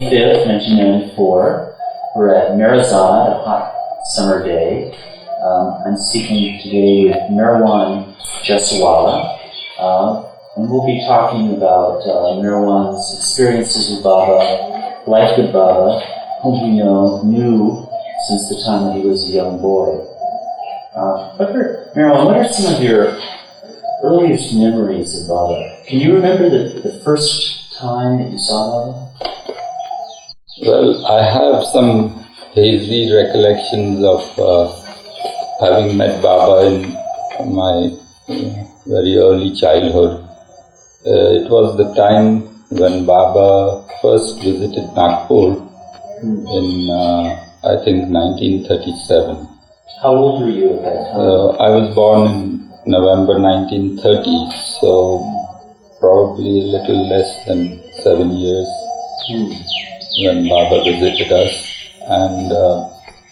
5th, 1994. We're at Meherwan, a hot summer day. I'm speaking today with Meherwan Jessawala, and we'll be talking about Meherwan's experiences with Baba, life with Baba, whom we knew since the time that he was a young boy. Meherwan, what are some of your earliest memories of Baba? Can you remember the first time that you saw Baba? Well, I have some hazy recollections of having met Baba in my very early childhood. It was the time when Baba first visited Nagpur in, I think, 1937. How old were you at that time? I was born in November 1930, so probably a little less than 7 years when Baba visited us. And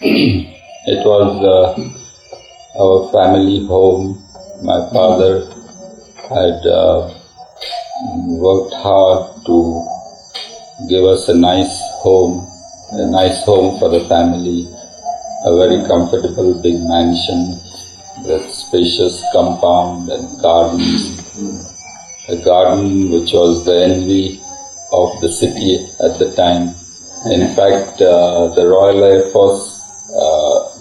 it was our family home. My father had worked hard to give us a nice home for the family, a very comfortable big mansion with spacious compound and gardens, a garden which was the envy of the city at the time. In fact, the Royal Air Force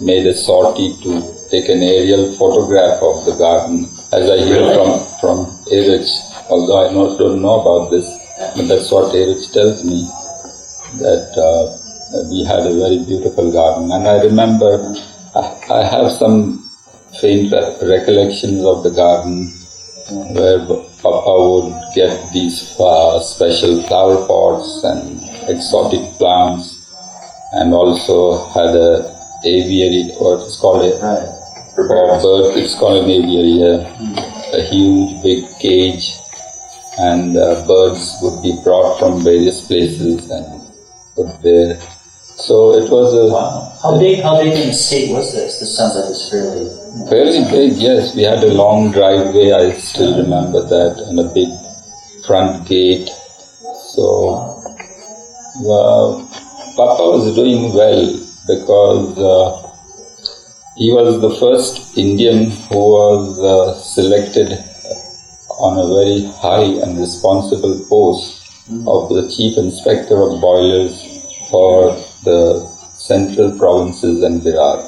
made a sortie to take an aerial photograph of the garden, as I hear from Erich, although I don't know about this, but that's what Erich tells me, that we had a very beautiful garden. And I remember, I have some faint recollections of the garden where Papa would get these special flower pots and exotic plants, and also had a aviary, or it's called a bird. It's called an aviary, a huge big cage, and birds would be brought from various places and put there. So it was a... Wow. How big an estate was this? This sounds like it's fairly big, yes. We had a long driveway, I still remember that, and a big front gate. So Papa was doing well because he was the first Indian who was selected on a very high and responsible post of the Chief Inspector of Boilers for the central provinces and Virar.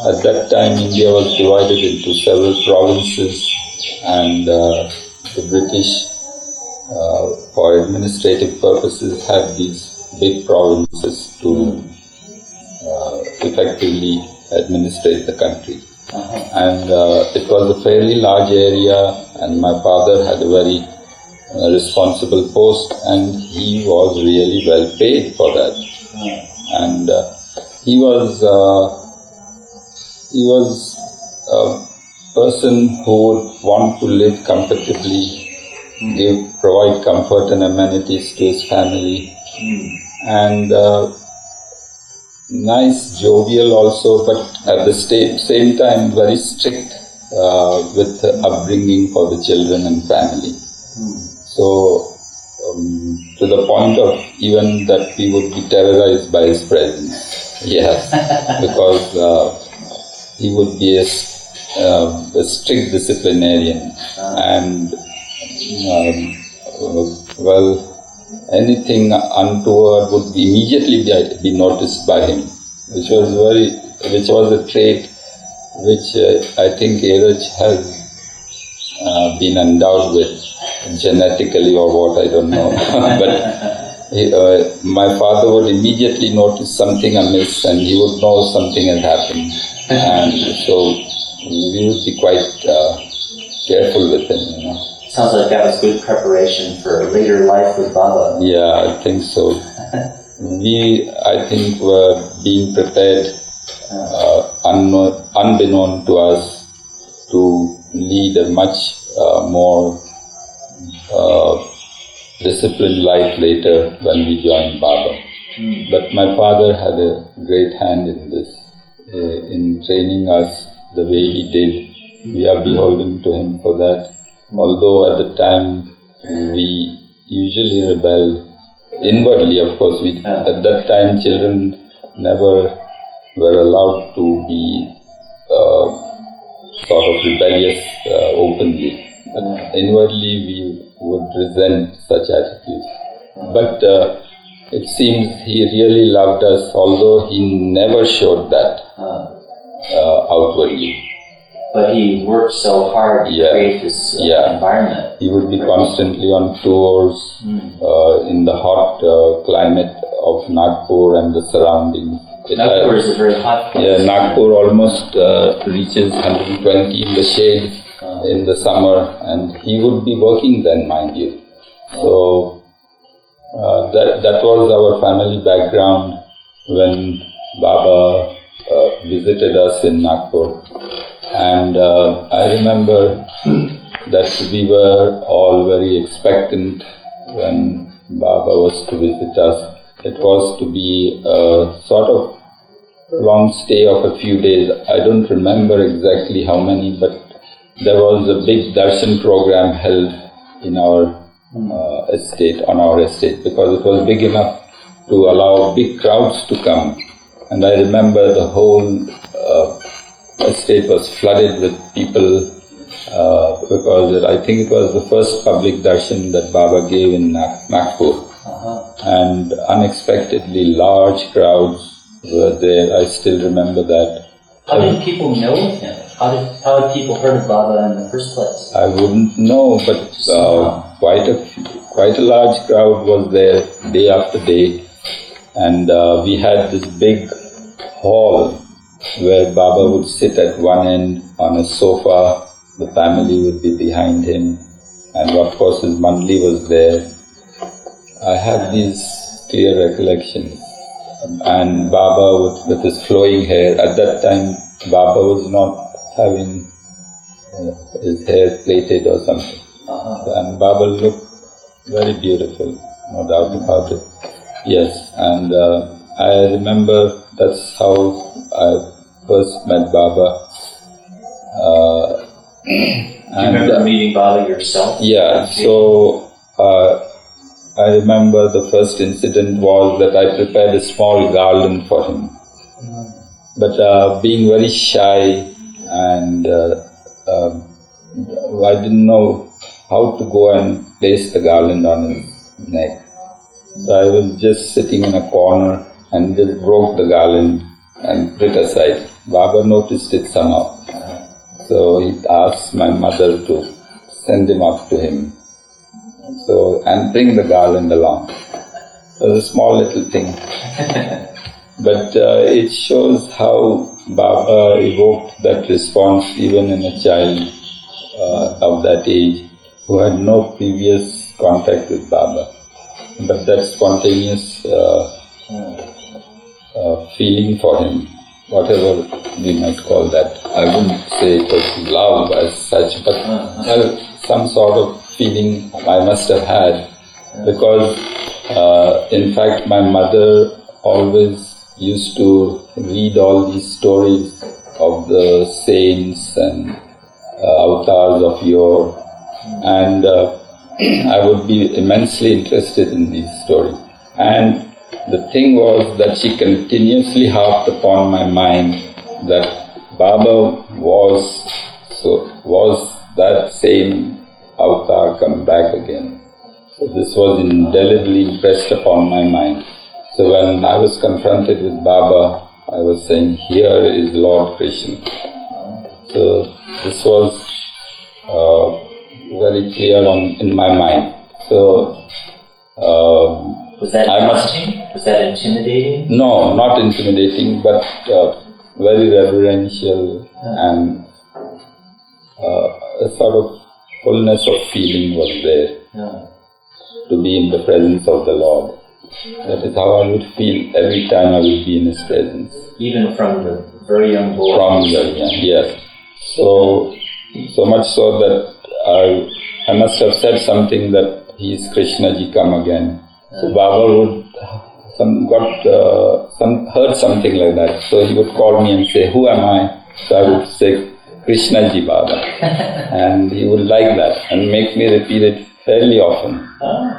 At that time, India was divided into several provinces, and the British, for administrative purposes, had these big provinces to effectively administrate the country. And it was a fairly large area, and my father had a very responsible post, and he was really well paid for that. And he was a person who would want to live comfortably, provide comfort and amenities to his family, and nice, jovial also, but at the same time very strict with the upbringing for the children and family. So to the point of even that we would be terrorized by his presence. Yes, because he would be a strict disciplinarian, and anything untoward would immediately be noticed by him, which was a trait which I think Erich has been endowed with genetically or what, I don't know. But my father would immediately notice something amiss, and he would know something had happened, and so we would be quite careful with him, Sounds like that was good preparation for later life with Baba. Yeah, I think so. We, I think, were being prepared, unbeknown to us, to lead a much more disciplined life later when we joined Baba. But my father had a great hand in this, in training us the way he did. We are beholden to him for that. Although at the time we usually rebelled inwardly, of course. At that time, children never were allowed to be sort of rebellious openly. But inwardly, we would resent such attitudes. But it seems he really loved us, although he never showed that outwardly. But he worked so hard to create this environment. He would be constantly on tours in the hot climate of Nagpur and the surroundings. Nagpur is a very hot place. Yeah, Nagpur almost reaches 120 in the shade in the summer, and he would be working then, mind you. So that was our family background when Baba visited us in Nagpur. And I remember that we were all very expectant when Baba was to visit us. It was to be a sort of long stay of a few days. I don't remember exactly how many, but there was a big Darshan program held in our estate, on our estate, because it was big enough to allow big crowds to come. And I remember the whole estate was flooded with people because I think it was the first public darshan that Baba gave in Nagpur. And unexpectedly large crowds were there. I still remember that. How did people know him? How had people heard of Baba in the first place? I wouldn't know, but quite a large crowd was there day after day. And we had this big hall where Baba would sit at one end on a sofa, the family would be behind him, and of course his mandali was there. I have these clear recollections. And Baba with his flowing hair, at that time Baba was not having his hair plaited or something. And Baba looked very beautiful, no doubt about it. Yes, and I remember that's how I first met Baba. Do you remember meeting Baba yourself? Yeah, so I remember the first incident was that I prepared a small garland for him. But being very shy and I didn't know how to go and place the garland on his neck. So I was just sitting in a corner and just broke the garland and put it aside. Baba noticed it somehow. So he asked my mother to send him up to him. And bring the garland along. It was a small little thing. But it shows how Baba evoked that response even in a child of that age who had no previous contact with Baba. But that spontaneous feeling for him, whatever we might call that, I wouldn't say it was love as such, but some sort of feeling I must have had, because in fact my mother always used to read all these stories of the saints and avatars of yore, and I would be immensely interested in these stories. And the thing was that she continuously harped upon my mind that Baba was that same avatar come back again. So this was indelibly impressed upon my mind. So when I was confronted with Baba, I was saying, here is Lord Krishna. So this was very clear in my mind. So was that Was that intimidating? No, not intimidating, but very reverential and a sort of fullness of feeling was there to be in the presence of the Lord. That is how I would feel every time I would be in His presence. Even from the very young boy? From very young, yes. So much so that I must have said something that He is Krishna ji, come again. So Baba would heard something like that. So he would call me and say, who am I? So I would say, Krishna ji Baba. And he would like that and make me repeat it fairly often.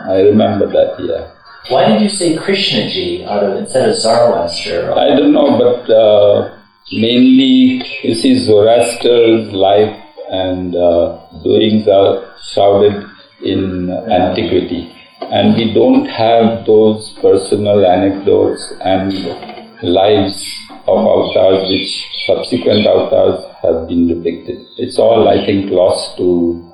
I remember that, yeah. Why did you say Krishna Ji instead of Zoroaster? I don't know, but mainly, you see, Zoroaster's life and doings are shrouded in antiquity. And we don't have those personal anecdotes and lives of avatars which subsequent avatars have been depicted. It's all, I think, lost to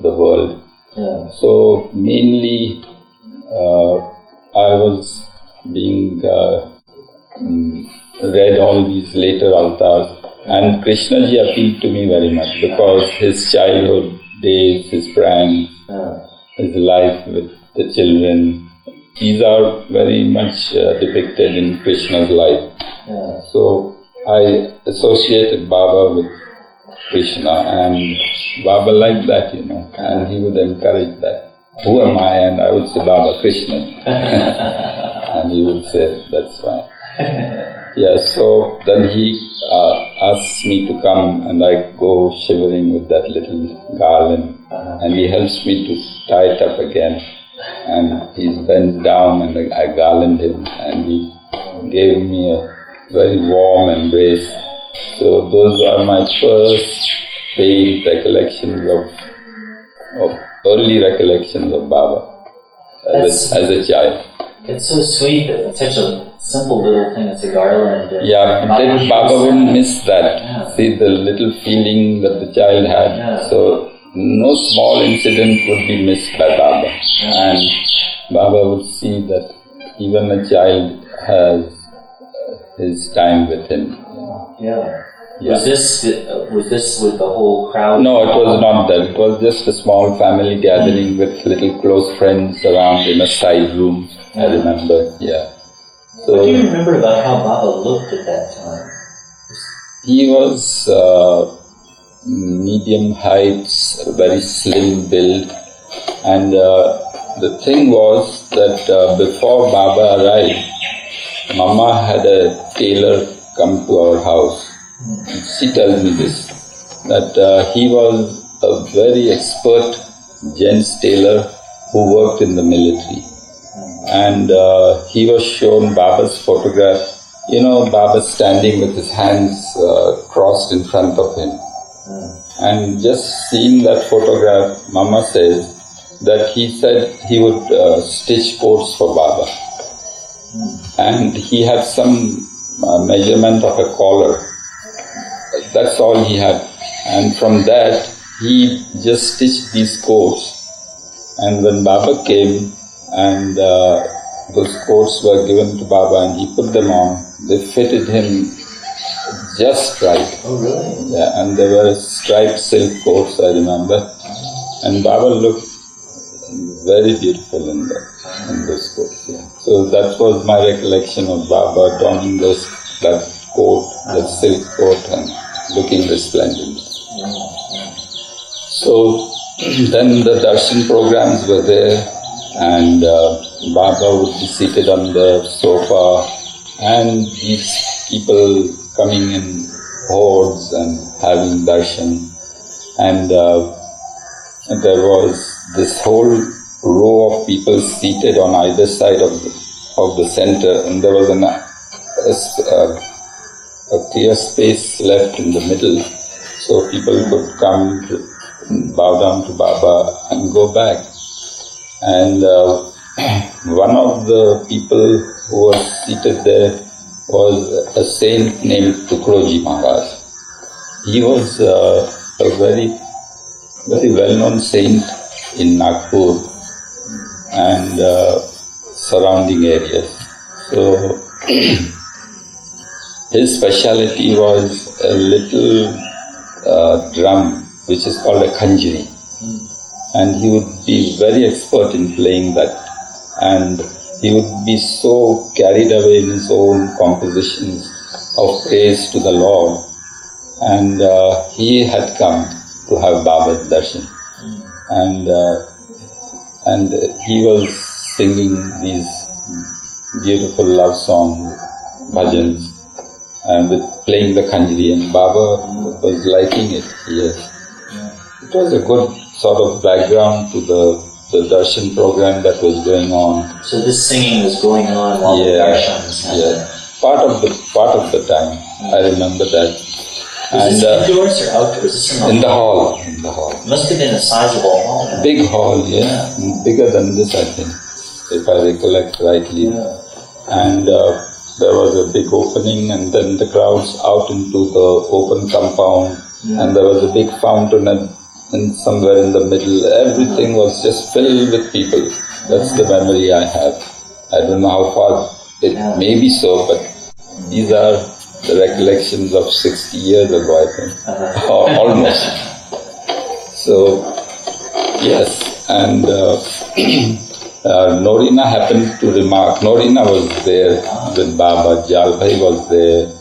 the world. Yeah. So mainly I was being read all these later avatars, and Krishnaji appealed to me very much because his childhood days, his pranks, his life with the children, these are very much depicted in Krishna's life. Yeah. So I associated Baba with Krishna, and Baba liked that, and he would encourage that. Who am I? And I would say, Baba Krishna. And he would say, that's fine. Yeah, so then he asks me to come, and I go shivering with that little garland, and he helps me to tie it up again. And he bends down, and I garland him, and he gave me a very warm embrace. So those are my first vague recollections of early recollections of Baba as a child. It's so sweet that it's such a simple little thing as a garland. Yeah, Baba wouldn't miss that. Yeah. See the little feeling that the child had. Yeah. So no small incident would be missed by Baba. Yeah. And Baba would see that even a child has his time with him. Yeah. Yeah. Was this with the whole crowd? No, it was not that. It was just a small family gathering with little close friends around in a side room. I remember. Yeah. So, what do you remember about how Baba looked at that time? He was medium height, very slim build, and the thing was that before Baba arrived, Mama had a tailor come to our house. She tells me this, that he was a very expert gents tailor who worked in the military. And he was shown Baba's photograph, Baba standing with his hands crossed in front of him. And just seeing that photograph, Mama says that he said he would stitch coats for Baba. And he had some measurement of a collar. That's all he had. And from that, he just stitched these coats. And when Baba came, and those coats were given to Baba and he put them on, they fitted him just right. Oh, really? Yeah, and they were striped silk coats, I remember. And Baba looked very beautiful in those coats. Yeah. So that was my recollection of Baba donning that coat, that silk coat, and looking resplendent. So then the Darshan programs were there, and Baba would be seated on the sofa, and these people coming in hordes and having darshan. And there was this whole row of people seated on either side of the center, and there was a clear space left in the middle, so people could come to bow down to Baba and go back. And one of the people who was seated there was a saint named Tukroji Maharaj. He was a very, very well-known saint in Nagpur and surrounding areas. So his speciality was a little drum which is called a khanjri. And he would be very expert in playing that, and he would be so carried away in his own compositions of praise to the Lord, and he had come to have Baba's darshan, and he was singing these beautiful love songs, bhajans, and with playing the khanjri, and Baba was liking it. Yes, it was a good sort of background to the the Darshan program that was going on. So this singing was going on while the Darshan was happening? Yeah. Part of the time. I remember that. Was this indoors or outdoors? Was this in the hall? In the hall. It must have been a sizable hall. Right? Big hall, yeah. Bigger than this, I think, if I recollect rightly. Yeah. And there was a big opening, and then the crowds out into the open compound, and there was a big fountain and somewhere in the middle. Everything was just filled with people. That's the memory I have. I don't know how far it may be so, but these are the recollections of 60 years ago, I think, or almost. So, yes, and Norina happened to remark, Norina was there with Baba, Jalbhai was there,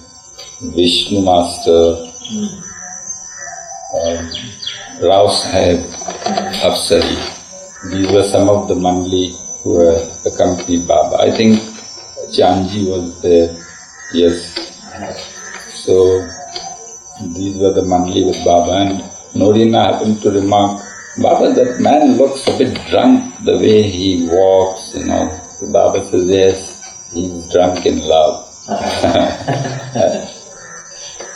Vishnu Master, Rao Sahib, Apsari. These were some of the Mandli who were accompanied Baba. I think Chanji was there, yes. So, these were the Mandli with Baba, and Norina happened to remark, Baba, that man looks a bit drunk the way he walks, you know. So Baba says, yes, he's drunk in love.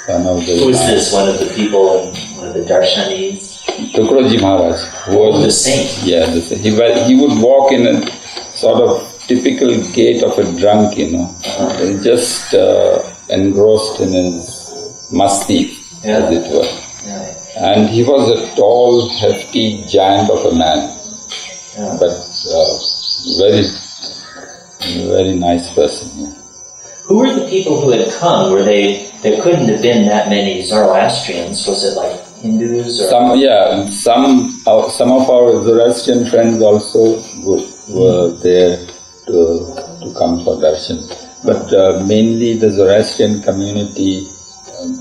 Who is this? One of the people, one of the Darshanis? Tukroji Maharaj. Who was the saint? Yeah, the saint. He would walk in a sort of typical gait of a drunk, you know. Just engrossed in his masti, as it were. Yeah. And he was a tall, hefty giant of a man, but very, very nice person. Yeah. Who were the people who had come? There couldn't have been that many Zoroastrians. Was it like Hindus? Or? Some of our Zoroastrian friends also were there to come for darshan. But mainly the Zoroastrian community,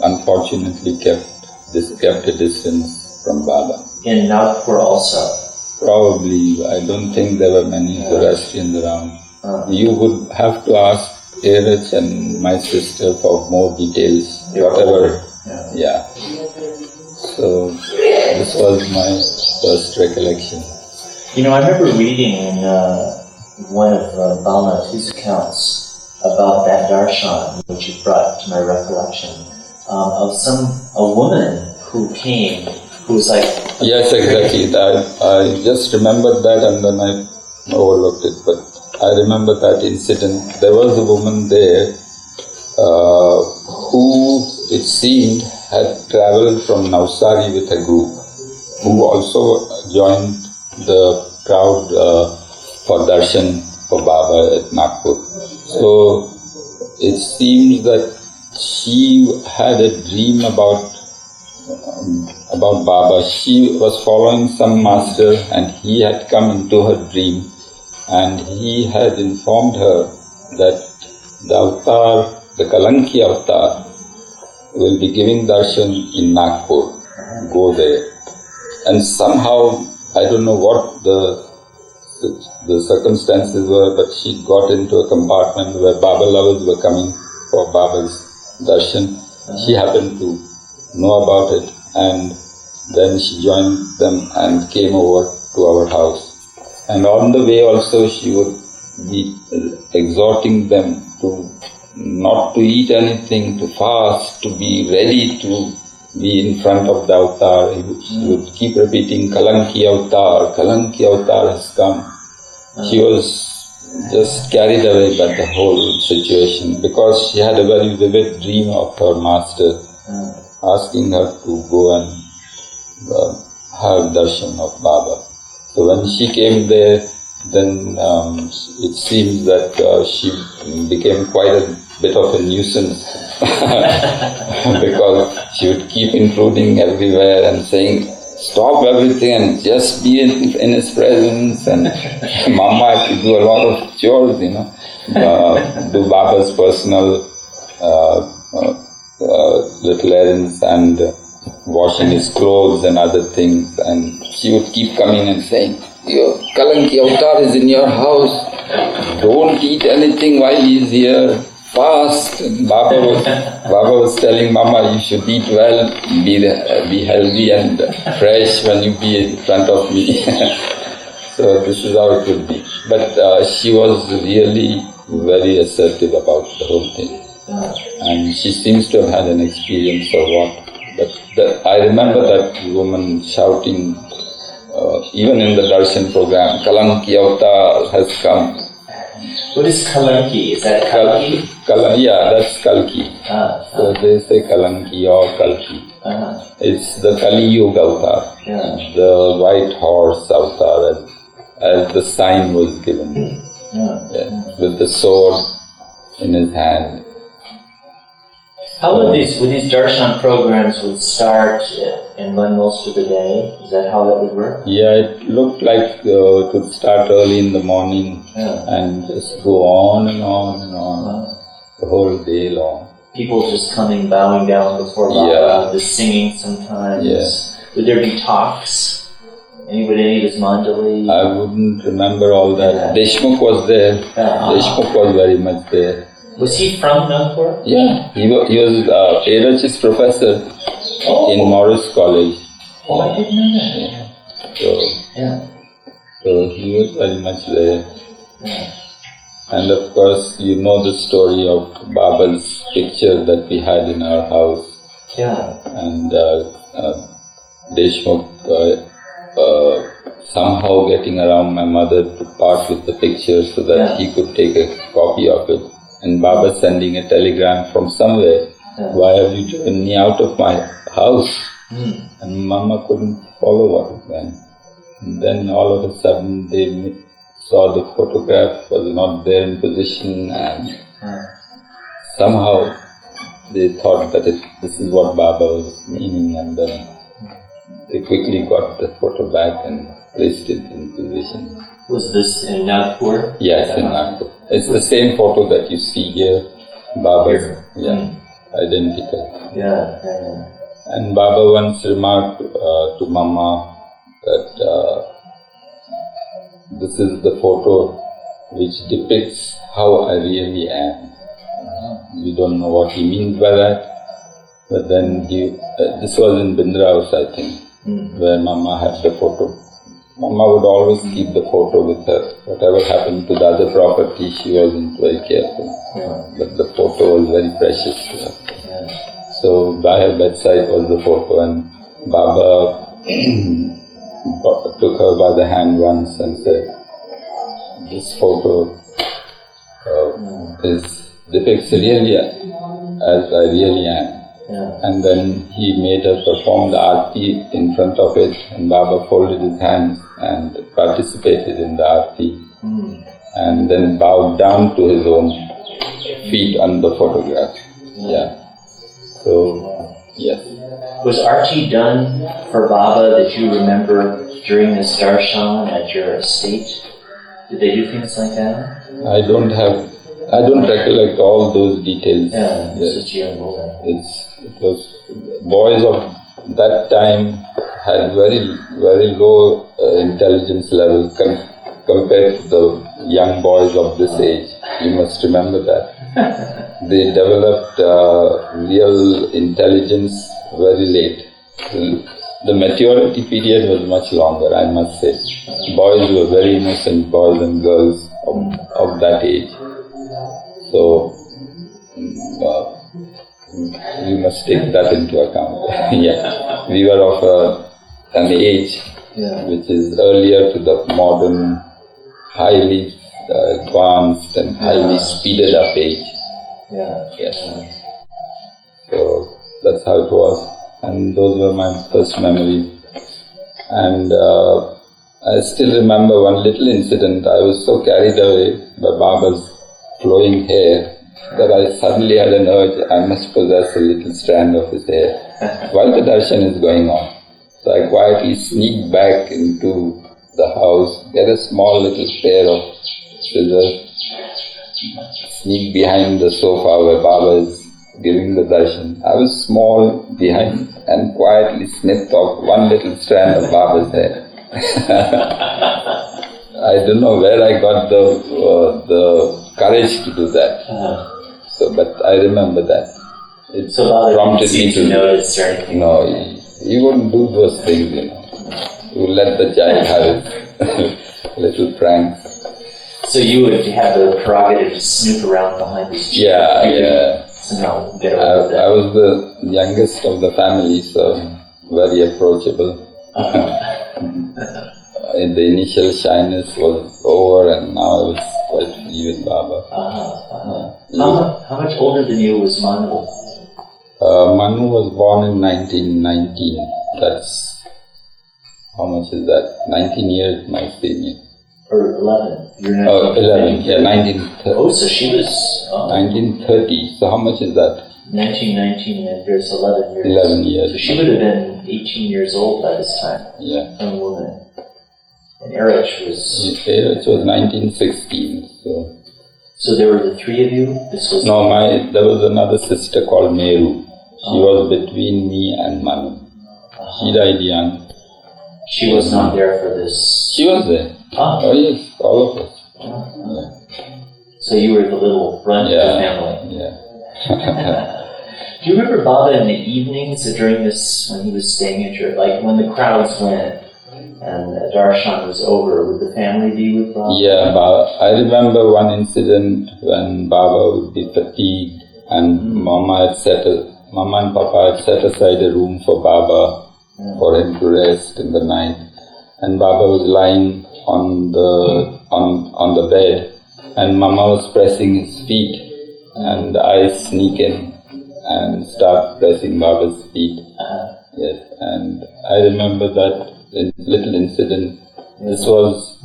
unfortunately, kept a distance from Baba. In Nagpur also? Probably. I don't think there were many Zoroastrians around. You would have to ask Erich and my sister for more details, whatever. Yeah. So, this was my first recollection. You know, I remember reading in one of Balnath's accounts about that darshan, which you brought to my recollection, of a woman who came, who was like... Yes, exactly. I just remembered that and then I overlooked it, but I remember that incident. There was a woman there who, it seemed, had travelled from Navsari with a group, who also joined the crowd for darshan for Baba at Nagpur. So it seems that she had a dream about Baba. She was following some master and he had come into her dream and he had informed her that the avatar, the Kalanki avatar, will be giving darshan in Nagpur. Go there. And somehow, I don't know what the circumstances were, but she got into a compartment where Baba lovers were coming for Baba's darshan. She happened to know about it and then she joined them and came over to our house. And on the way also she would be exhorting them to not to eat anything, to fast, to be ready to be in front of the avatar. She would keep repeating, Kalanki avatar has come. She was just carried away by the whole situation because she had a very vivid dream of her master asking her to go and have darshan of Baba. So when she came there, then it seems that she became quite a bit of a nuisance because she would keep intruding everywhere and saying, stop everything and just be in his presence, and Mama had to do a lot of chores, you know, do Baba's personal little errands and washing his clothes and other things, and she would keep coming and saying, your Kalanki avatar is in your house, don't eat anything while he is here, fast. And Baba was telling Mama, you should eat well, be healthy and fresh when you be in front of me. So this is how it would be. But she was really very assertive about the whole thing. And she seems to have had an experience of what. But I remember that woman shouting, even in the Darshan program, Kalanki Avatar has come. What is Kalanki? Is that Kalki? Yeah, that's Kalki. So they say Kalanki or Kalki. It's the Kali Yuga Avatar, the white horse Avatar, as the sign was given, with the sword in his hand. How would these Darshan programs would start and run most of the day? Is that how that would work? Yeah, it looked like it would start early in the morning and just go on and on and on the whole day long. People just coming, bowing down before Baba, just singing sometimes. Yeah. Would there be talks? Would any of this mandali? I wouldn't remember all that. Deshmukh was there. Deshmukh was very much there. Was he from Nagpur? Yeah, he was A.H.'s professor in Morris College. Oh, I didn't know that. So he was very much there. And of course, you know the story of Baba's picture that we had in our house. And Deshmukh somehow getting around my mother to part with the picture so that he could take a copy of it. And Baba sending a telegram from somewhere, why have you driven me out of my house? And Mama couldn't follow what it meant. And then all of a sudden they saw the photograph was not there in position, and somehow they thought that this is what Baba was meaning, and then they quickly got the photo back and placed it in position. Was this in Nagpur? Yes, in Nagpur. It's the same photo that you see here, Baba's, identical. And Baba once remarked to Mama that this is the photo which depicts how I really am. We don't know what he means by that, but then this was in Bindra House, I think, where Mama had the photo. Mama would always keep the photo with her. Whatever happened to the other property, she wasn't very careful. But the photo was very precious to her. So by her bedside was the photo, and Baba took her by the hand once and said, this photo depicts really as I really am. And then he made her perform the aarti in front of it, and Baba folded his hands and participated in the aarti, and then bowed down to his own feet on the photograph. So, yes. Was aarti done for Baba that you remember during this darshan at your estate? Did they do things like that? I don't recollect all those details. It was boys of that time had very, very low intelligence level compared to the young boys of this age. You must remember that. They developed real intelligence very late. The maturity period was much longer, I must say. Boys were very innocent, boys and girls of that age. So, we must take that into account. We were of an age which is earlier to the modern, highly advanced and highly speeded up age. So that's how it was, and those were my first memories. And I still remember one little incident. I was so carried away by Baba's flowing hair that I suddenly had an urge, I must possess a little strand of his hair while the darshan is going on. So I quietly sneaked back into the house, get a small little pair of scissors, sneak behind the sofa where Baba is giving the darshan. I was small behind and quietly snipped off one little strand of Baba's hair. I don't know where I got the courage to do that. But I remember that. It prompted me to notice or anything. No, he wouldn't do those things, He would let the child have it. little pranks. So you would have the prerogative to snoop around behind his chair? Yeah. Somehow get away with I that. was the youngest of the family, so very approachable. The initial shyness was over, and now I was quite free with Baba. How much older than you was Manu? Manu was born in 1919. That's, how much is that? 19 years my senior. Or 11? You're 11, yeah, 1930. Oh, so she was... 1930, so how much is that? 1919, and there's 11 years. 11 years. So she would have been 18 years old by this time. Yeah. Young woman. And Erich was... It was 1916, so... So there were the three of you? This was... No, there was another sister called Meru. She was between me and Manu. She died young. She was not there for this? She was there. Oh yes, all of us. Yeah. So you were the little runt of the family? Yeah. Do you remember Baba in the evenings during this, when he was staying at your, like when the crowds went and Darshan was over, would the family be with Baba? Yeah, I remember one incident when Baba would be fatigued and Mama and Papa had set aside a room for Baba for him to rest in the night. And Baba was lying on the bed, and Mama was pressing his feet, and I sneak in and start pressing Baba's feet. Yes, and I remember that little incident. This was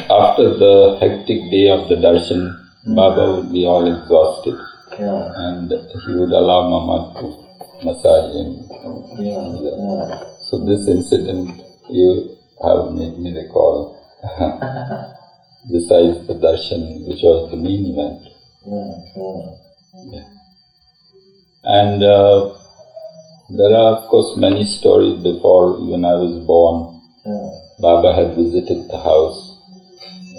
after the hectic day of the Darshan. Baba would be all exhausted, and he would allow Mama to massage him. So this incident you have made me recall. Besides the Darshan, which was the main event. Yeah. And there are, of course, many stories before even I was born. Baba had visited the house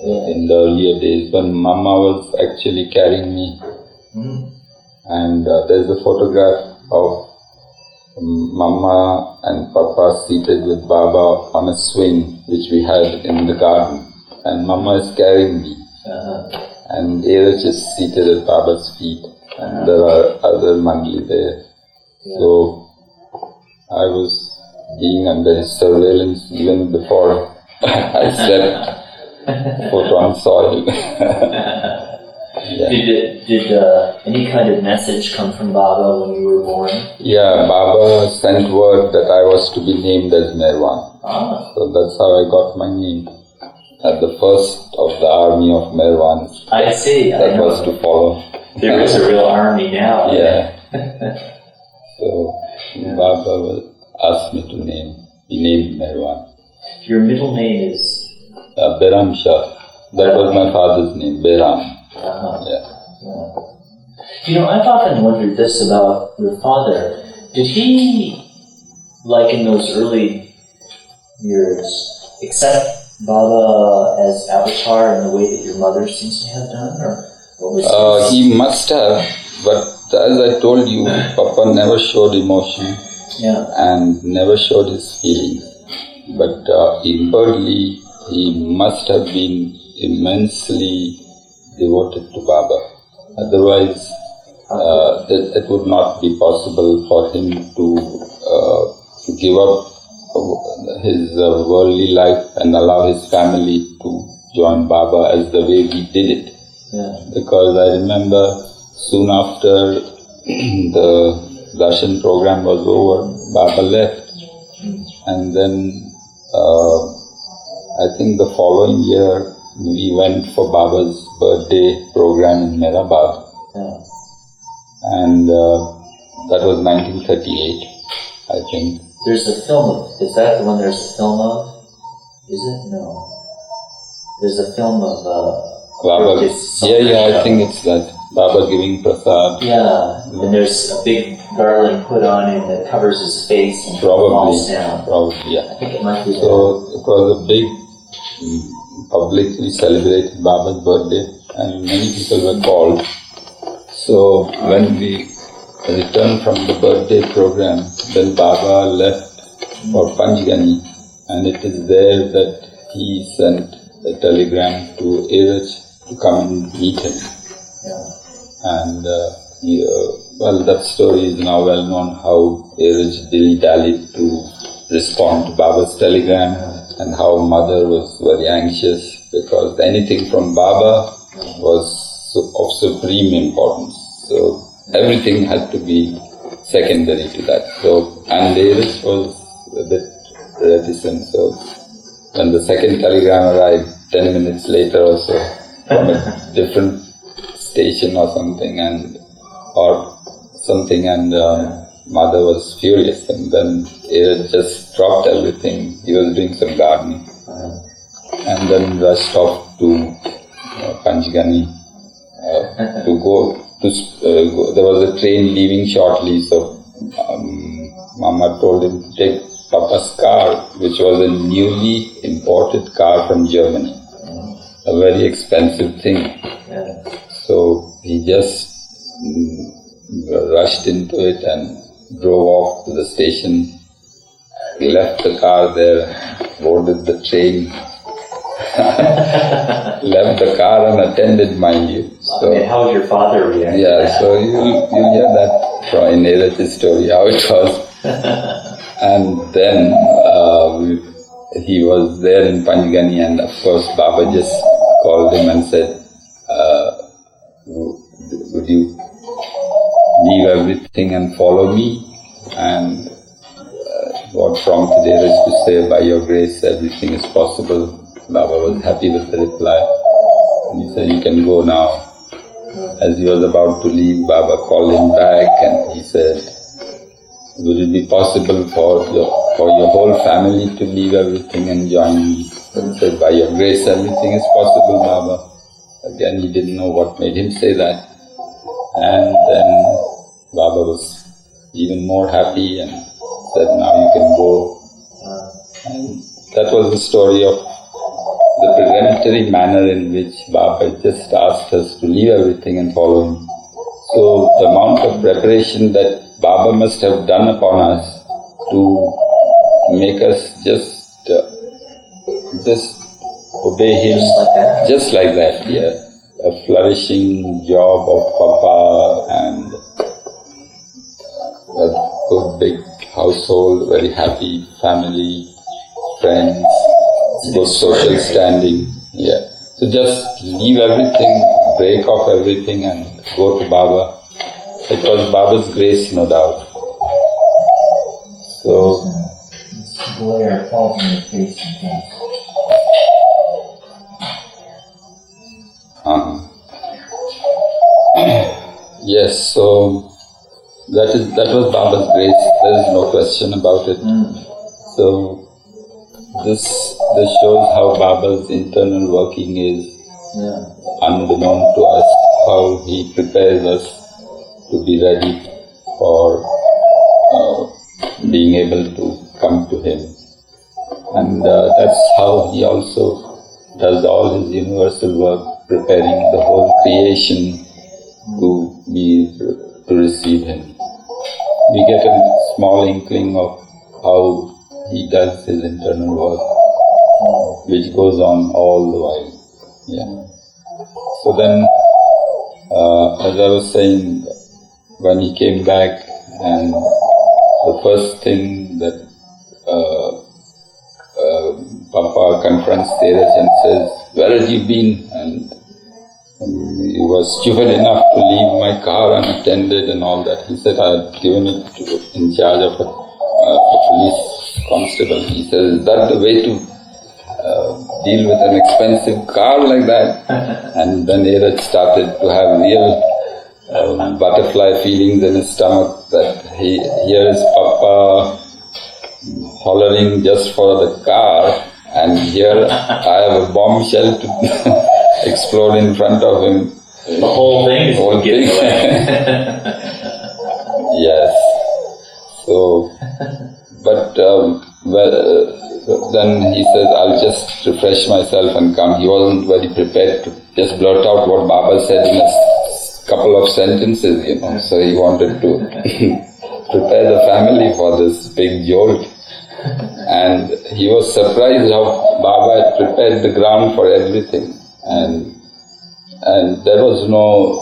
in the earlier days when Mama was actually carrying me. And there's a photograph of Mama and Papa seated with Baba on a swing which we had in the garden. And Mama is carrying me. And Erich is seated at Baba's feet. And there are other Mandli there. So I was being under his surveillance even before I stepped foot on soil. Did any kind of message come from Baba when you were born? Yeah, Baba sent word that I was to be named as Meherwan. So that's how I got my name. At the first of the army of Meherwans. I see. That was to follow. There is a real army now. Yeah. So Baba asked me to be named Meherwan. Your middle name is? Behram Shah. That was my father's name, Behram. You know, I've often wondered this about your father. Did he, like in those early years, accept Baba as avatar in the way that your mother seems to have done? Or what was he must have, but as I told you, Papa never showed emotion and never showed his feelings. But inwardly, he must have been immensely devoted to Baba. Otherwise, it would not be possible for him to give up his worldly life and allow his family to join Baba as the way he did it. Because I remember soon after the Darshan program was over, Baba left. And then I think the following year we went for Baba's birthday program in Meherabad. And that was 1938, I think. There's a film of, is that the one there's a film of? Is it? No. There's a film of Baba. I think it's that. Baba giving prasad. And there's a big garland put on him that covers his face and falls down. Probably, I think it might be So it was a big, publicly celebrated Baba's birthday, and many people were called. So when we returned from the birthday program, then Baba left for Panchgani, and it is there that he sent a telegram to Erich to come and meet him. And well, that story is now well known, how Erich dilly-dallied to respond to Baba's telegram, and how mother was very anxious because anything from Baba was of supreme importance. So everything had to be secondary to that. So, and Erich was a bit reticent. So when the second telegram arrived 10 minutes later or so from a different station or something, and mother was furious, and then Erich just dropped everything. He was doing some gardening, and then rushed off to Panchgani to go. There was a train leaving shortly, so Mama told him to take Papa's car, which was a newly imported car from Germany, a very expensive thing. So he just rushed into it and drove off to the station. He left the car there, boarded the train, left the car unattended, mind you. So, how would your father react? Yeah, so you'll hear that in Erich's story, how it was. And then he was there in Panchgani, and of course Baba just called him and said, would you leave everything and follow me? And what prompted Erich to say, by your grace everything is possible. Baba was happy with the reply, and he said, you can go now. As he was about to leave, Baba called him back and he said, would it be possible for your whole family to leave everything and join me? So he said, by your grace everything is possible, Baba. Again, he didn't know what made him say that. And then Baba was even more happy and said, now you can go. And that was the story of the peremptory manner in which Baba just asked us to leave everything and follow him. So the amount of preparation that Baba must have done upon us to make us just obey him, just like that, yeah. A flourishing job of Papa and a good big household, very happy family, friends, good social standing, yeah. So just leave everything, break off everything and go to Baba. It was Baba's grace, no doubt. So, glare falls on your face and things. Yes, so that was Baba's grace. There is no question about it. So this shows how Baba's internal working is unbeknown to us, how he prepares us to be ready for being able to come to him. And that's how he also does all his universal work, preparing the whole creation to receive him. We get a small inkling of how he does his internal work, which goes on all the while. Yeah. So then, as I was saying, when he came back, and the first thing that Papa confronts Tejas and says, "Where have you been?" And he was stupid enough to leave my car unattended and all that. He said, I had given it in charge of a police constable. He says, is that the way to deal with an expensive car like that? And then Erich started to have real butterfly feelings in his stomach that here is Papa hollering just for the car, and here I have a bombshell to explode in front of him. The whole thing is getting away. Yes. So, but then he says, I'll just refresh myself and come. He wasn't very prepared to just blurt out what Baba said in a couple of sentences, So he wanted to prepare the family for this big jolt. And he was surprised how Baba had prepared the ground for everything. And there was no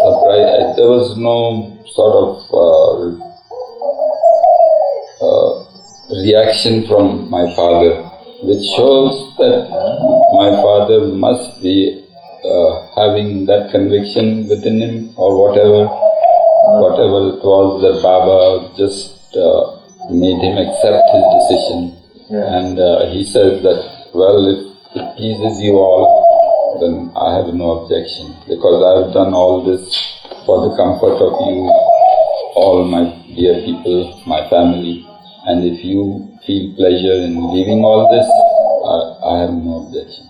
surprise, there was no sort of reaction from my father, which shows that my father must be having that conviction within him, or whatever it was that Baba just made him accept his decision. And he said that, well, if it pleases you all, then I have no objection, because I have done all this for the comfort of you, all my dear people, my family, and if you feel pleasure in leaving all this, I have no objection.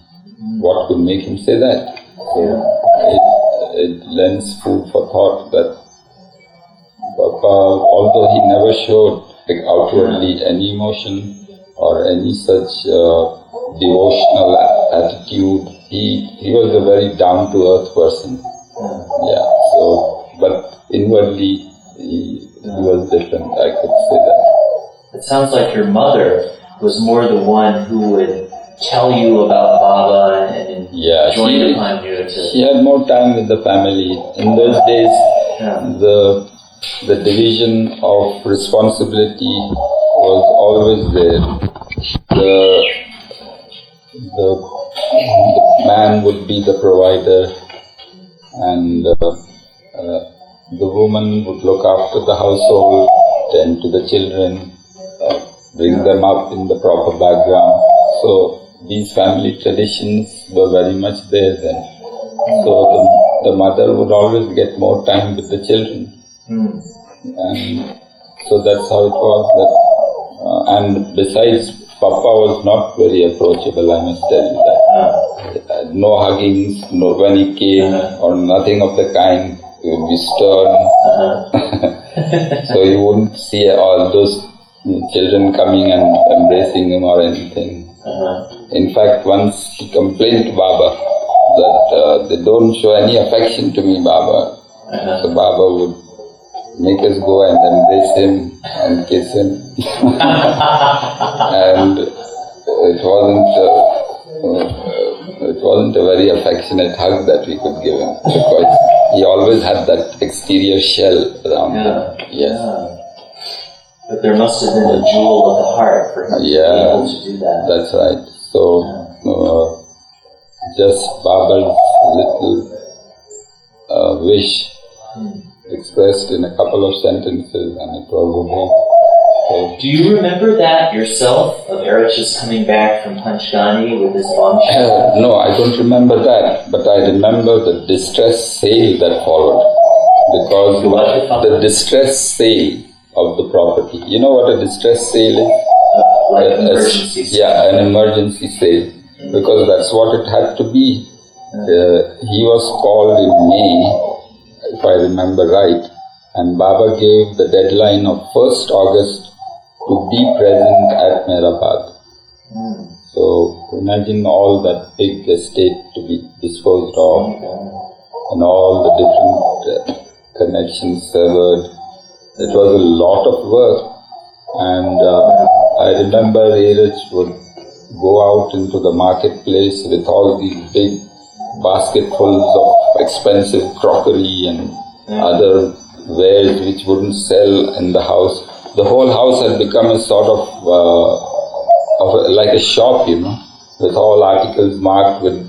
What could make him say that? So it lends food for thought that Papa, although he never showed outwardly any emotion or any such devotional attitude, he was a very down-to-earth person. Yeah. So, but inwardly he was different, I could say that. It sounds like your mother was more the one who would tell you about Baba and join upon you to... She had more time with the family. In those days, the division of responsibility was always there. The man would be the provider, and the woman would look after the household, tend to the children, bring them up in the proper background. So these family traditions were very much there then. So the mother would always get more time with the children. And so that's how it was. And besides, Papa was not very approachable, I must tell you that. No huggings, when he came, or nothing of the kind. He would be stern. So you wouldn't see all those children coming and embracing him or anything. In fact, once he complained to Baba that they don't show any affection to me, Baba. So Baba would make us go and embrace him and kiss him. And it wasn't a very affectionate hug that we could give him, because he always had that exterior shell around him. Yes. But there must have been a jewel of the heart for him to be able to do that. That's right. So, just Baba's little wish expressed in a couple of sentences, and it was okay. Do you remember that yourself, of Erich's coming back from Panchgani with his bombshell? No, I don't remember that, but I remember the distress sale that followed. Because the distress sale of the property. You know what a distress sale is? Like an emergency sale. Yeah, an emergency sale. Because that's what it had to be. He was called in May, if I remember right, and Baba gave the deadline of 1st August to be present at Meherabad. So imagine all that big estate to be disposed of, and all the different connections severed. It was a lot of work, and I remember Erich would go out into the marketplace with all these big basketfuls of expensive crockery and other wares which wouldn't sell in the house. The whole house had become a sort of like a shop, with all articles marked with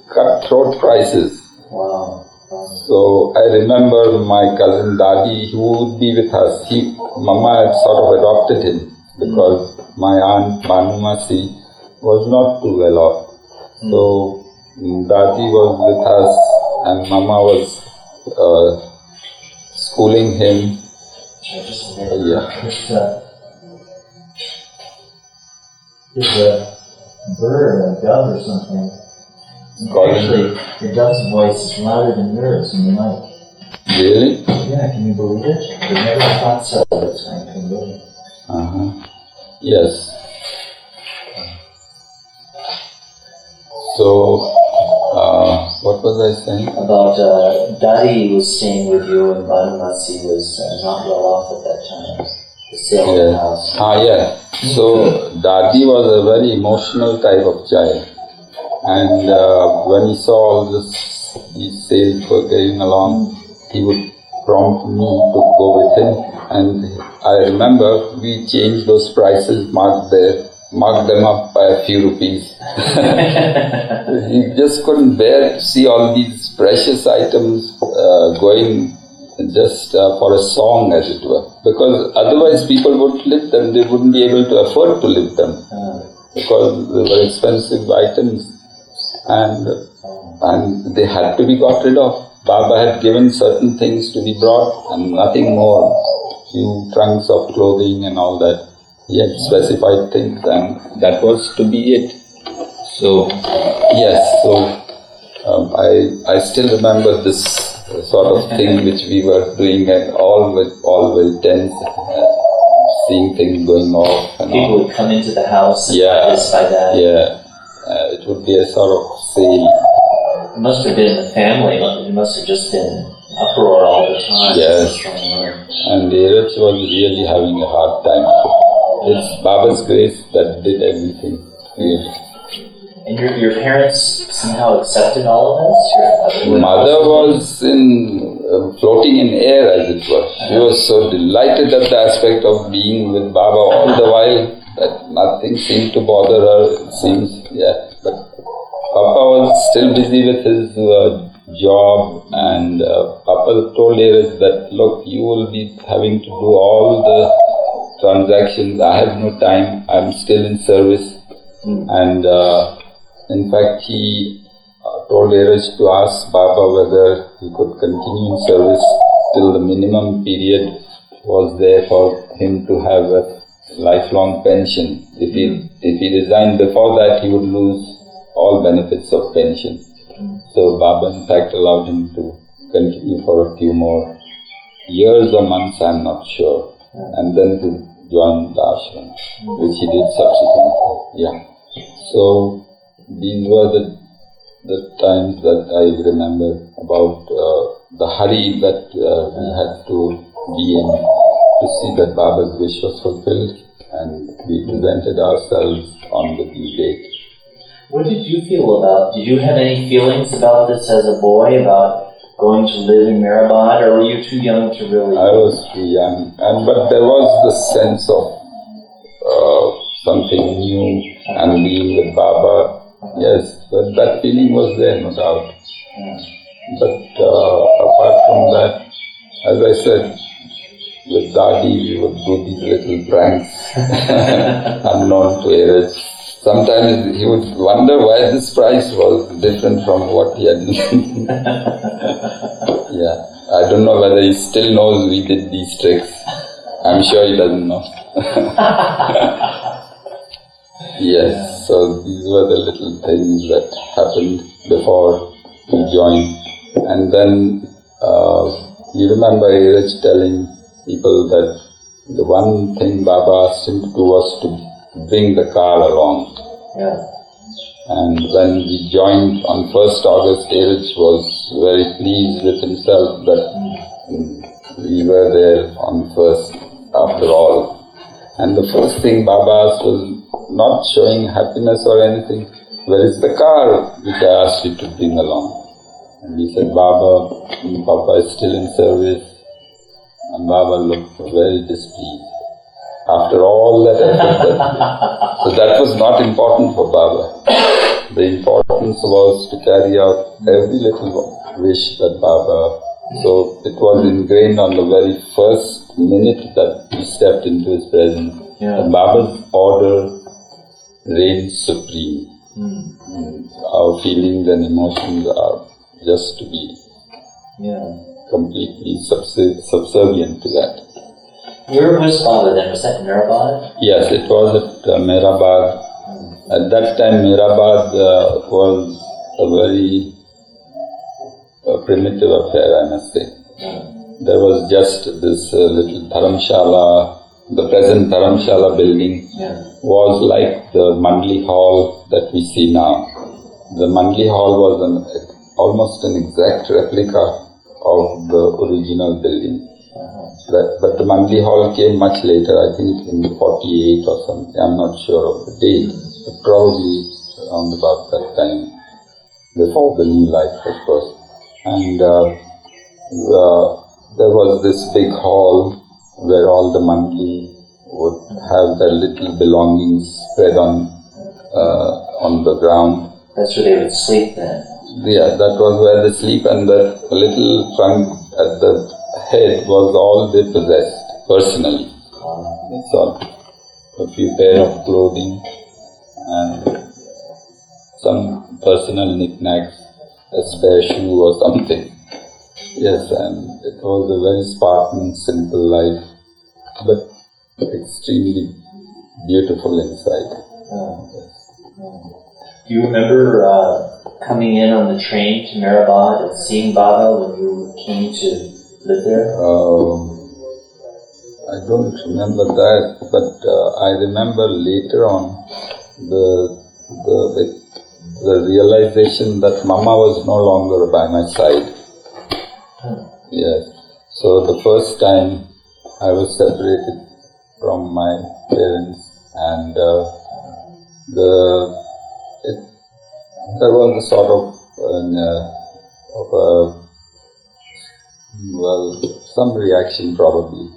cutthroat prices. Wow. So I remember my cousin Dadi, who would be with us. Mama had sort of adopted him because my aunt Banumasi was not too well off. So Dadi was with us and Mama was schooling him. There's a bird, a dove or something. Actually, the dove's voice is louder than yours in the night. Really? Yeah, can you believe it? I never thought so. It's kind of convincing. Yes. So, what was I saying? About Dadi was staying with you and Banumasi was not well off at that time. the sale of the house. Yeah. So Dadi was a very emotional type of child, and when he saw all these sales were going along, he would prompt me to go with him. And I remember we changed those prices, marked them up by a few rupees. He just couldn't bear to see all these precious items going just for a song, as it were, because otherwise people would lift them, they wouldn't be able to afford to lift them, because they were expensive items, and they had to be got rid of. Baba had given certain things to be brought and nothing more, few trunks of clothing and all that. He had specified things, and that was to be it. So, I still remember this sort of thing which we were doing, and all very tense, seeing things going off. And people would come into the house and buy this, buy that. It would be a sort of sale. It must have been the family. It must have just been uproar all the time. Yes, and Dheeraj was really having a hard time. It's Baba's grace that did everything, really. And your parents somehow accepted all of this? Your mother was floating in air, as it were. She was so delighted at the aspect of being with Baba all the while that nothing seemed to bother her, it seems. But Papa was still busy with his job, and Papa told Dheeraj that, look, you will be having to do all the transactions. I have no time. I'm still in service. And in fact, he told Dheeraj to ask Baba whether he could continue in service till the minimum period was there for him to have a lifelong pension. If he resigned before that, he would lose all benefits of pension. So Baba in fact allowed him to continue for a few more years or months, I'm not sure, and then to join the ashram, which he did subsequently. So these were the times that I remember about the hurry that we had to be in to see that Baba's wish was fulfilled, and we presented ourselves on the due date. What did you feel about? Did you have any feelings about this as a boy, about going to live in Meherwan, or were you too young to really? I was too young, but there was the sense of something new and being with Baba. Yes, that feeling was there, no doubt. But apart from that, as I said, with Dadi we would do these little pranks unknown to Dheeraj. Sometimes he would wonder why this price was different from what he had. I don't know whether he still knows we did these tricks. I'm sure he doesn't know. Yes, so these were the little things that happened before we joined. And then you remember Dheeraj telling people that the one thing Baba asked him to do was to bring the car along. And when we joined on 1st August, Dheeraj was very pleased with himself that we were there on 1st after all. And the first thing Baba asked was not showing happiness or anything. Where is the car which I asked you to bring along? And we said, Baba, Papa is still in service. And Baba looked very displeased. After all that effort, so that was not important for Baba. The importance was to carry out every little wish that Baba. So it was ingrained on the very first minute that we stepped into his presence. And Baba's order reigned supreme. Our feelings and emotions are just to be completely subservient to that. Where was Baba then? Was that in Meherwan? Yes, it was at Meherwan. At that time, Meherwan was a very primitive affair, I must say. There was just this little dharamshala. The present dharamshala building was like the Mandli Hall that we see now. The Mandli Hall was almost an exact replica of the original building. But the Mandli Hall came much later, I think in 48 or something. I'm not sure of the date, but probably around about that time, before the new life, of course. And there was this big hall where all the Mandli would have their little belongings spread on the ground. That's where they would sleep then. Yeah, that was where they sleep, and the little trunk at the head was all they possessed personally. That's all. A few pair of clothing and some personal knickknacks, a spare shoe or something. Yes, and it was a very Spartan, simple life, but extremely beautiful inside. Do you remember coming in on the train to Meherwan and seeing Baba when you came to live there? I don't remember that, but I remember later on the realization that Mama was no longer by my side. Yes. So the first time I was separated from my parents, and there was a sort of some reaction probably.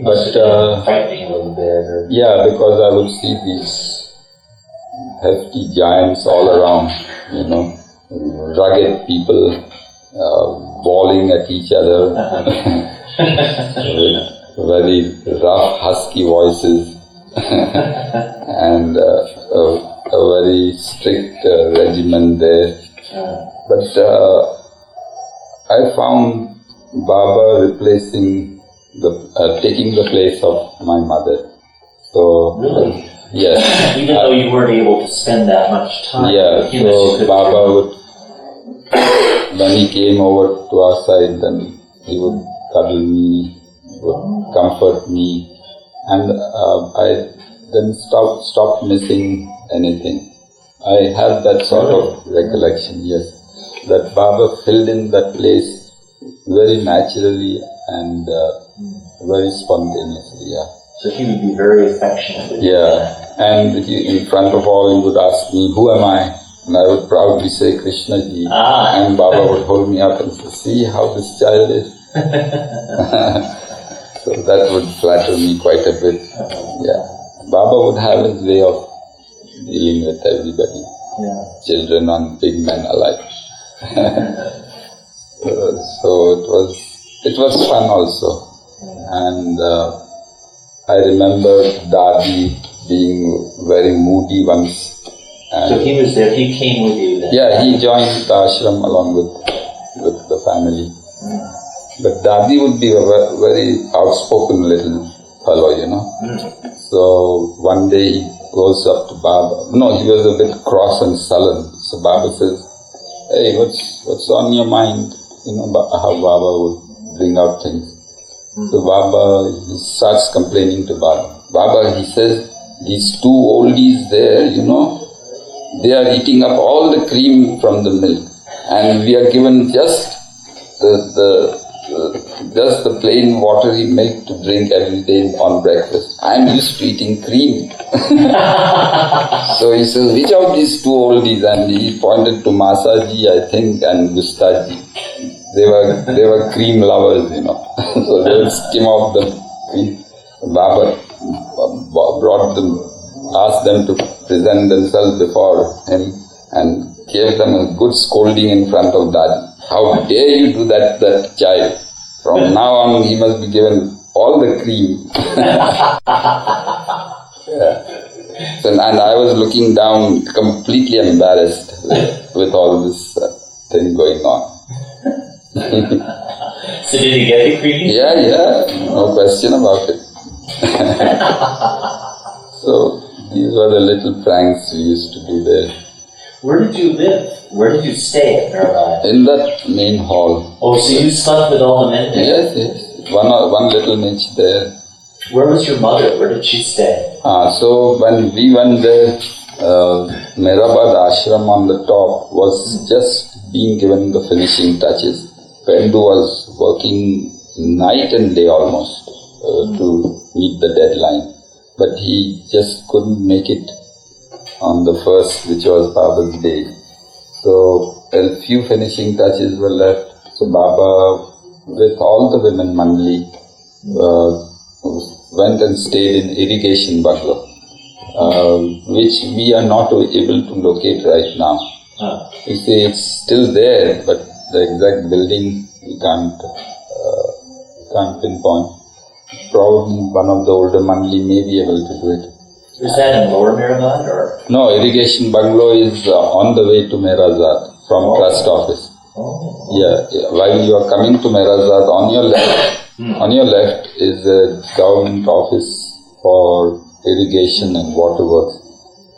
But frightening a little bit. Yeah, because I would see these hefty giants all around, rugged people bawling at each other with very rough, husky voices and a very strict regimen there. But I found Baba taking the place of my mother. So, really? Yes. Even though you weren't able to spend that much time with him, so Baba would, when he came over to our side, then he would cuddle me, would comfort me, and I then stopped missing anything. I have that sort of recollection, yes, that Baba filled in that place very naturally and very spontaneously, yeah. So he would be very affectionate with you. Yeah, and in front of all he would ask me, who am I? And I would proudly say, Krishna ji. And Baba would hold me up and say, see how this child is. So that would flatter me quite a bit. Yeah, Baba would have his way of dealing with everybody. Yeah. Children and big men alike. So it was fun also. And I remember Dadi being very moody once. So he was there, he came with you then? Yeah, he joined the ashram along with the family. But Dadi would be a very outspoken little fellow, So one day he goes up to Baba. No, he was a bit cross and sullen. So Baba says, hey, what's on your mind? How Baba would bring out things. So Baba, he starts complaining to Baba. Baba, he says, these two oldies there, they are eating up all the cream from the milk, and we are given just the plain watery milk to drink every day on breakfast. I am used to eating cream. So he says, which of these two oldies? And he pointed to Masaji, I think, and Gustaji. They were cream lovers, So they would skim off the cream. Baba asked them to present themselves before him and gave them a good scolding in front of Dadi. How dare you do that child? From now on he must be given all the cream. Yeah. So, and I was looking down completely embarrassed with all this thing going on. So did he get the cream? Yeah, no question about it. So these were the little pranks we used to do there. Where did you live? Where did you stay at Meherwan? In that main hall. Oh, so you slept with all the men there? Yes. One little niche there. Where was your mother? Where did she stay? So when we went there, Meherwan ashram on the top was just being given the finishing touches. Pendu was working night and day almost to meet the deadline. But he just couldn't make it on the first, which was Baba's day. So a few finishing touches were left. So Baba, with all the women Mandali, went and stayed in irrigation bungalow, which we are not able to locate right now. You see, it's still there, but the exact building we can't pinpoint. Probably one of the older Mandali may be able to do it. Is that in Lower Meherwan or? No, irrigation bungalow is on the way to Meherazad from trust office. Yeah, while you are coming to Meherazad, on your left is a government office for irrigation and waterworks,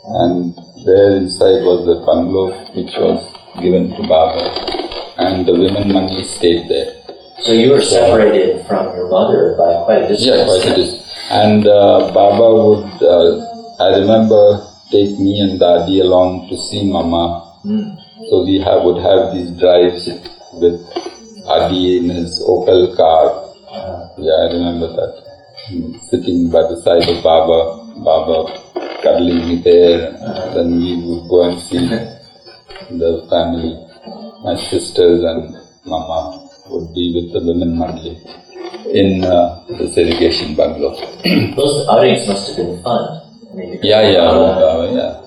and there inside was the bungalow which was given to Baba, and the women Mandali stayed there. So you were separated from your mother by quite a distance. Yeah, quite a distance. And Baba would, I remember, take me and Dadi along to see Mama. So we would have these drives with Adi in his Opel car. Yeah, I remember that. Sitting by the side of Baba cuddling me there. Then we would go and see the family. My sisters and Mama would be with the women Mandali in this irrigation bungalow. Those outings must have been fun. Yeah,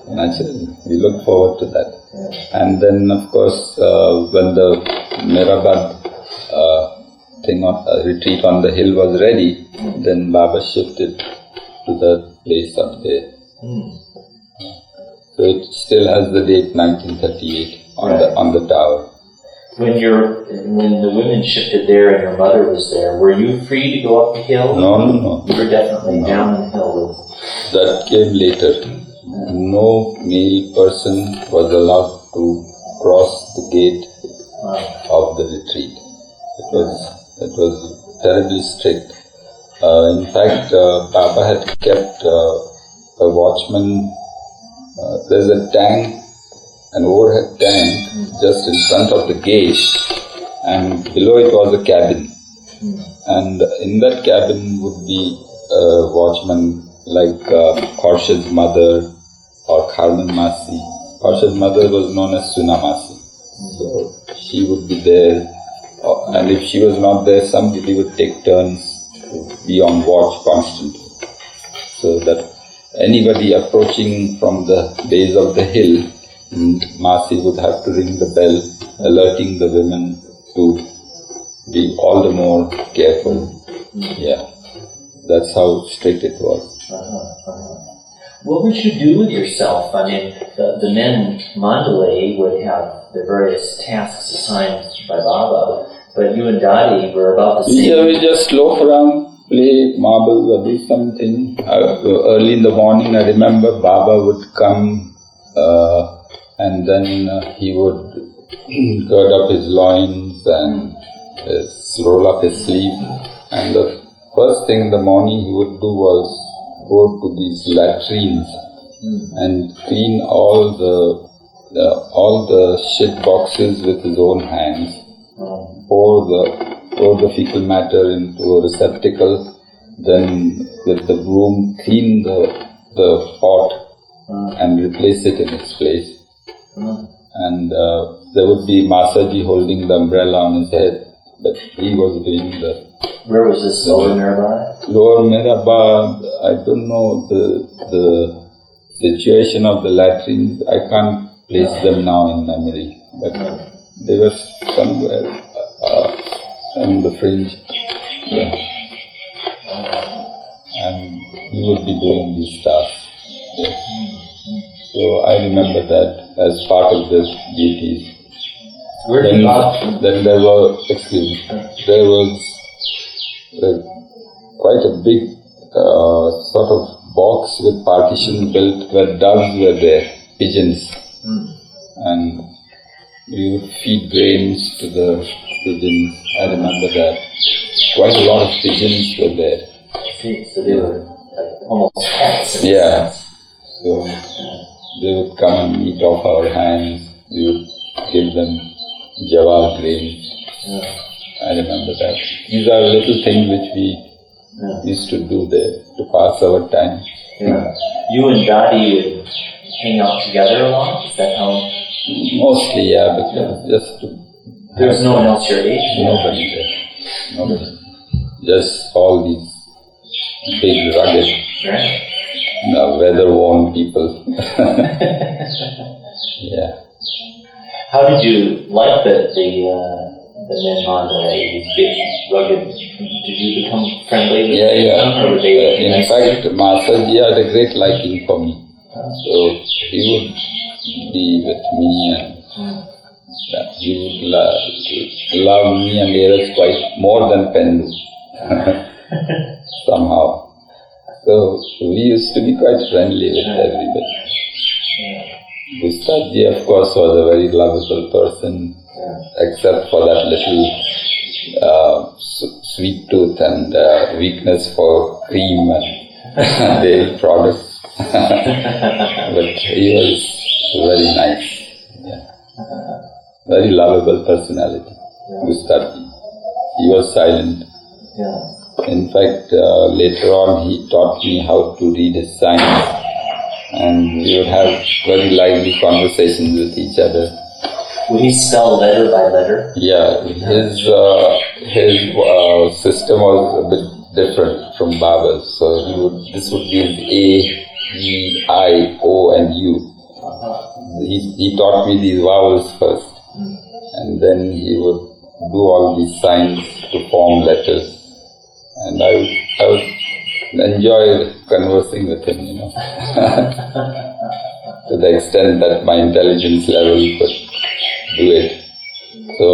naturally. We look forward to that. And then, of course, when the Meherabad retreat on the hill was ready, then Baba shifted to the place up there. So it still has the date 1938 on the tower. When the women shifted there and your mother was there, were you free to go up the hill? No. You were definitely down the hill. That came later. No male person was allowed to cross the gate of the retreat. It was terribly strict. In fact, Baba had kept a watchman. There's a tank, an overhead tank, just in front of the gate, and below it was a cabin. And in that cabin would be a watchman like Korsha's mother or Carmen Masi. Korsha's mother was known as Suna Masi. So she would be there, and if she was not there, somebody would take turns to be on watch constantly. So that anybody approaching from the base of the hill, Masi would have to ring the bell, alerting the women to be all the more careful. Yeah, that's how strict it was. What would you do with yourself? I mean, the men Mandalay would have their various tasks assigned by Baba, but you and Dadi were about the same. We just loaf around, play marbles or do something. Early in the morning, I remember Baba would come and then he would gird up his loins and roll up his sleeve. And the first thing in the morning he would do was go to these latrines and clean all the shit boxes with his own hands. Pour the fecal matter into a receptacle, then with the broom clean the pot and replace it in its place. And there would be Masaji holding the umbrella on his head, but he was doing the... Where was this, Lower Meherwan? Lower Meherwan, I don't know the situation of the latrines. I can't place them now in memory, but they were somewhere on the fringe. Yeah. And he would be doing these tasks. Yeah. So I remember that as part of the duties. Then there was quite a big sort of box with partition built where doves were there, pigeons. And we would feed grains to the pigeons. I remember that. Quite a lot of pigeons were there. See, so they were like almost pets. Yeah. So they would come and eat off our hands. We would give them jawar grains. I remember that. These are little things which we used to do there to pass our time. Yeah. You and Daddy would hang out together a lot? Is that how? Mostly, yeah, because just to... There was no one else your age? Nobody there. Nobody. Just all these big, rugged, weather-worn people. Yeah. How did you like the Meherwan, these big, rugged? Did you become friendly with them? Or were they in fact, Masaji had a great liking for me. So he would be with me and he would love me and Eras quite more than Pendu. Somehow. So we used to be quite friendly with everybody. Gustav ji, of course, was a very lovable person, except for that little sweet tooth and weakness for cream and dairy products. But he was very nice. Very lovable personality, Gustav ji. He was silent. In fact, later on he taught me how to read his signs. And we would have very lively conversations with each other. Would he spell letter by letter? Yeah, his system was a bit different from Baba's. So this would be A, E, I, O and U. He taught me these vowels first. And then he would do all these signs to form letters. And I would enjoy conversing with him, to the extent that my intelligence level could do it. So,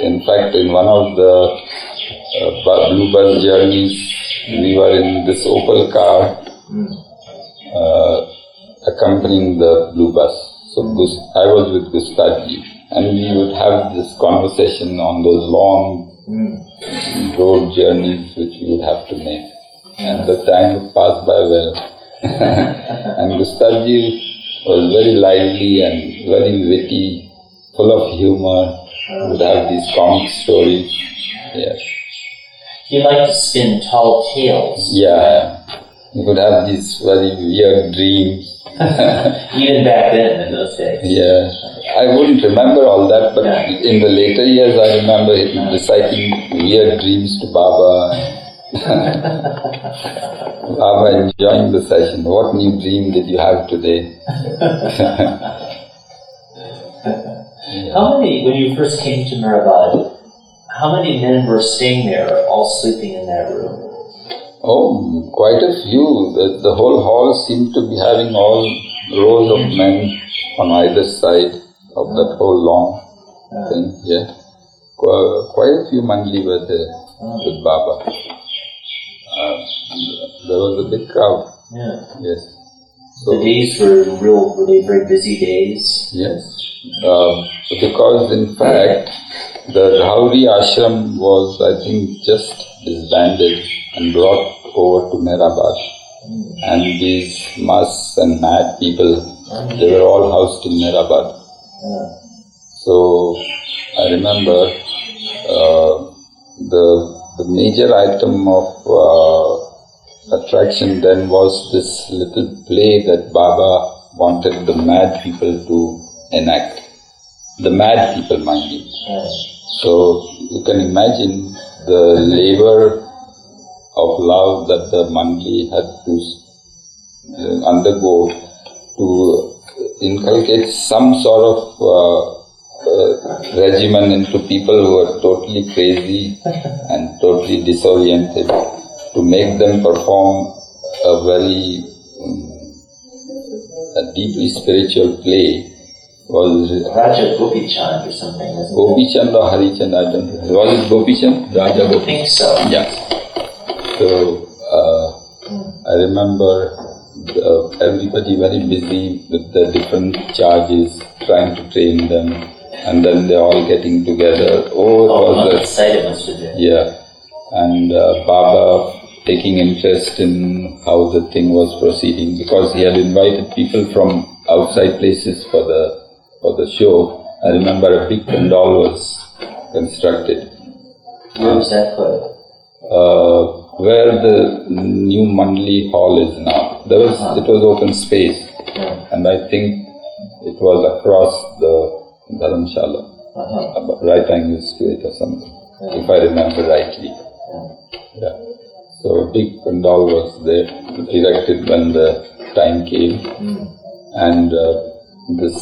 in fact, in one of the blue bus journeys, we were in this Opel car accompanying the blue bus. So I was with Gustav ji, and we would have this conversation on those long road journeys which we would have to make. And the time would pass by well. And Gustav ji was very lively and very witty, full of humor, would have these comic stories. Yes. He liked to spin tall tales. Yeah. He would have these very weird dreams. Even back then, in those days. Yeah. I wouldn't remember all that, but in the later years I remember him reciting weird dreams to Baba. Baba enjoying the session. What new dream did you have today? How many, when you first came to Meherwan, how many men were staying there, all sleeping in that room? Oh, quite a few. The whole hall seemed to be having all rows of men on either side of that whole long thing. Yeah, quite a few mandli were there with Baba. There was a big crowd. Yes. So, the days were they very busy days? Yes. Because in fact, the Rauri ashram was, I think, just disbanded and brought over to Meherwan. And these mas and mad people, they were all housed in Meherwan. So I remember the major item of attraction then was this little play that Baba wanted the mad people to enact. The mad people, mind you. So you can imagine the labor of love that the mandli had to undergo to inculcate some sort of regimen into people who are totally crazy and totally disoriented, to make them perform a very deeply spiritual play was Raja Gopichand or something, isn't it? Gopichand or Harichand, I don't know. Was it Gopichand? Raja Gopichand. I think so. Yes. So I remember everybody very busy with the different charges, trying to train them, and then they're all getting together. What a sight it must have been. Yeah. And Baba taking interest in how the thing was proceeding, because he had invited people from outside places for the show. I remember a big pandal was constructed, Where was that put? Where the new Mandli Hall is now. It was open space, and I think it was across the Dharamshala, right angles to it or something, if I remember rightly. Yeah. So a big pandal was there, erected when the time came, and this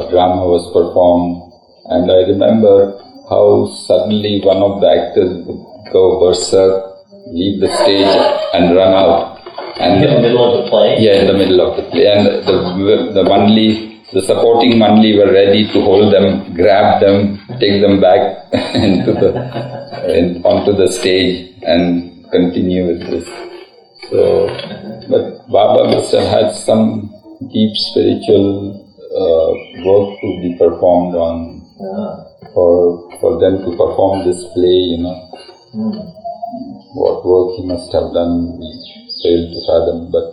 drama was performed. And I remember how suddenly one of the actors would go berserk, leave the stage and run out. And in the middle of the play? Yeah, in the middle of the play. And the supporting Mandli were ready to hold them, grab them, take them back onto the stage and continue with this. So, but Baba must have had some deep spiritual work to be performed on for them to perform this play, What work he must have done, we failed to fathom, but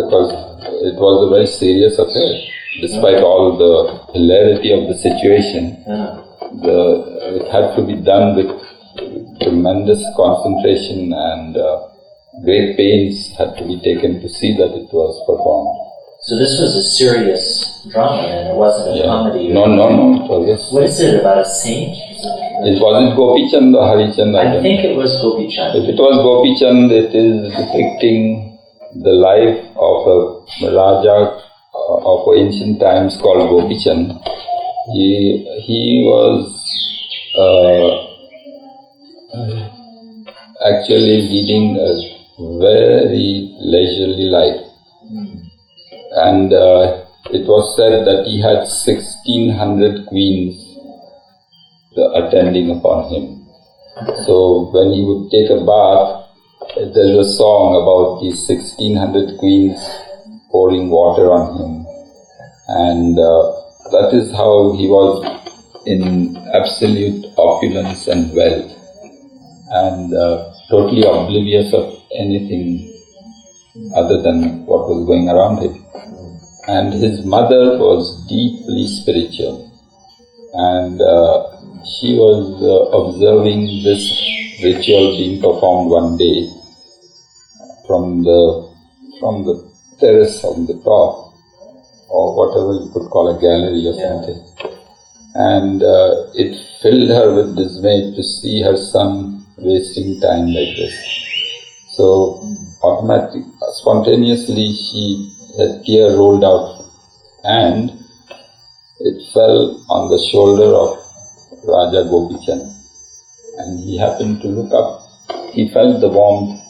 because it was a very serious affair, despite all the hilarity of the situation, it had to be done with tremendous concentration, and great pains had to be taken to see that it was performed. So this was a serious drama, and it wasn't a comedy? No, it was What is it, about a saint? It wasn't Gopichand or Harichand? I think it was Gopichand. If it was Gopichand, it is depicting the life of a Raja of ancient times called Gopichand. He was actually leading a very leisurely life. And it was said that he had 1,600 queens attending upon him. So when he would take a bath, there's a song about these 1,600 queens pouring water on him. And that is how he was in absolute opulence and wealth, and totally oblivious of anything other than what was going around him. And his mother was deeply spiritual, and she was observing this ritual being performed one day from the terrace on the top, or whatever you could call a gallery or something. And it filled her with dismay to see her son wasting time like this. So spontaneously a tear rolled out, and it fell on the shoulder of Raja Gopichand. And he happened to look up. He felt the warmth